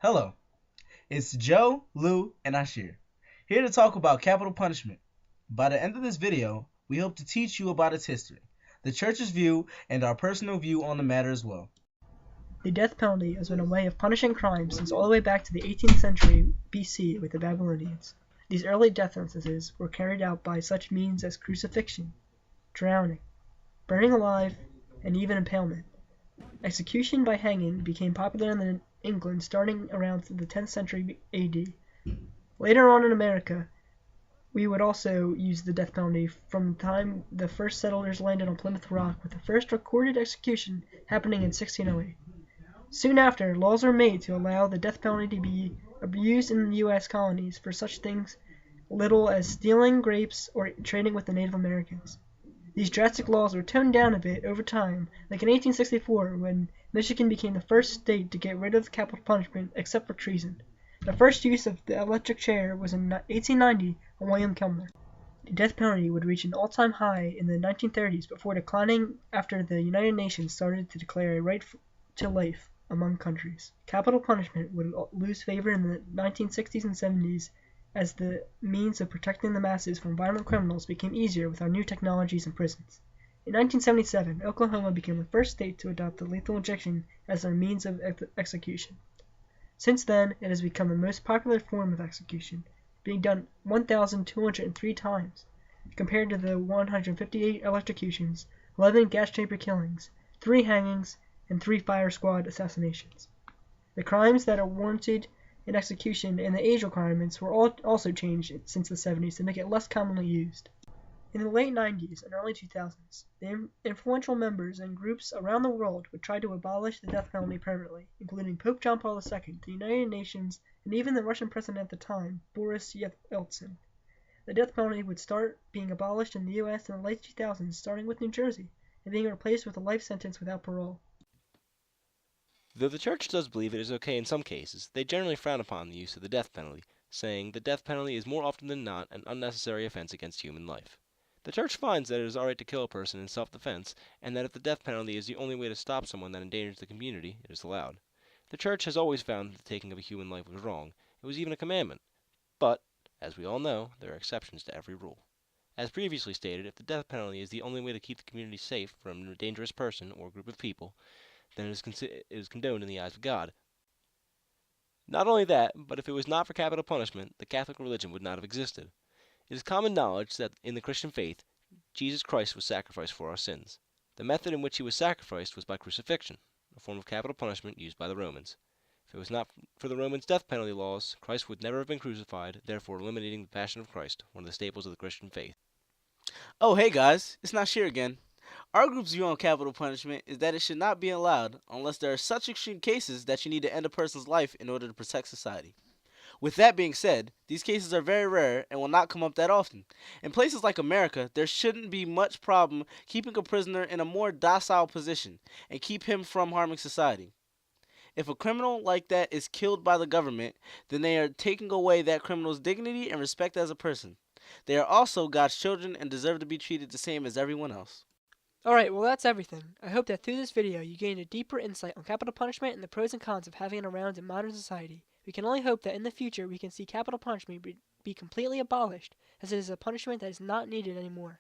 Hello, it's Joe, Lou, and Nashere, here to talk about capital punishment. By the end of this video, we hope to teach you about its history, the church's view, and our personal view on the matter as well. The death penalty has been a way of punishing crime since all the way back to the 18th century BC with the Babylonians. These early death sentences were carried out by such means as crucifixion, drowning, burning alive, and even impalement. Execution by hanging became popular in England starting around the 10th century AD. Later on in America, we would also use the death penalty from the time the first settlers landed on Plymouth Rock, with the first recorded execution happening in 1608. Soon after, laws were made to allow the death penalty to be abused in the U.S. colonies for such things little as stealing grapes or trading with the Native Americans. These drastic laws were toned down a bit over time, like in 1864 when Michigan became the first state to get rid of capital punishment except for treason. The first use of the electric chair was in 1890 on William Kellner. The death penalty would reach an all-time high in the 1930s before declining after the United Nations started to declare a right to life among countries. Capital punishment would lose favor in the 1960s and 70s as the means of protecting the masses from violent criminals became easier with our new technologies and prisons. In 1977, Oklahoma became the first state to adopt the lethal injection as their means of execution. Since then, it has become the most popular form of execution, being done 1,203 times, compared to the 158 electrocutions, 11 gas chamber killings, 3 hangings, and 3 fire squad assassinations. The crimes that are warranted in execution and the age requirements were also changed since the 70s to make it less commonly used. In the late 90s and early 2000s, the influential members and groups around the world would try to abolish the death penalty permanently, including Pope John Paul II, the United Nations, and even the Russian president at the time, Boris Yeltsin. The death penalty would start being abolished in the U.S. in the late 2000s, starting with New Jersey, and being replaced with a life sentence without parole. Though the Church does believe it is okay in some cases, they generally frown upon the use of the death penalty, saying the death penalty is more often than not an unnecessary offense against human life. The Church finds that it is alright to kill a person in self-defense, and that if the death penalty is the only way to stop someone that endangers the community, it is allowed. The Church has always found that the taking of a human life was wrong. It was even a commandment. But, as we all know, there are exceptions to every rule. As previously stated, if the death penalty is the only way to keep the community safe from a dangerous person or group of people, then it is condoned in the eyes of God. Not only that, but if it was not for capital punishment, the Catholic religion would not have existed. It is common knowledge that in the Christian faith, Jesus Christ was sacrificed for our sins. The method in which he was sacrificed was by crucifixion, a form of capital punishment used by the Romans. If it was not for the Romans' death penalty laws, Christ would never have been crucified, therefore eliminating the Passion of Christ, one of the staples of the Christian faith. Oh, hey guys, it's Nashere again. Our group's view on capital punishment is that it should not be allowed unless there are such extreme cases that you need to end a person's life in order to protect society. With that being said, these cases are very rare and will not come up that often. In places like America, there shouldn't be much problem keeping a prisoner in a more docile position and keep him from harming society. If a criminal like that is killed by the government, then they are taking away that criminal's dignity and respect as a person. They are also God's children and deserve to be treated the same as everyone else. Alright, well that's everything. I hope that through this video you gained a deeper insight on capital punishment and the pros and cons of having it around in modern society. We can only hope that in the future we can see capital punishment be completely abolished, as it is a punishment that is not needed anymore.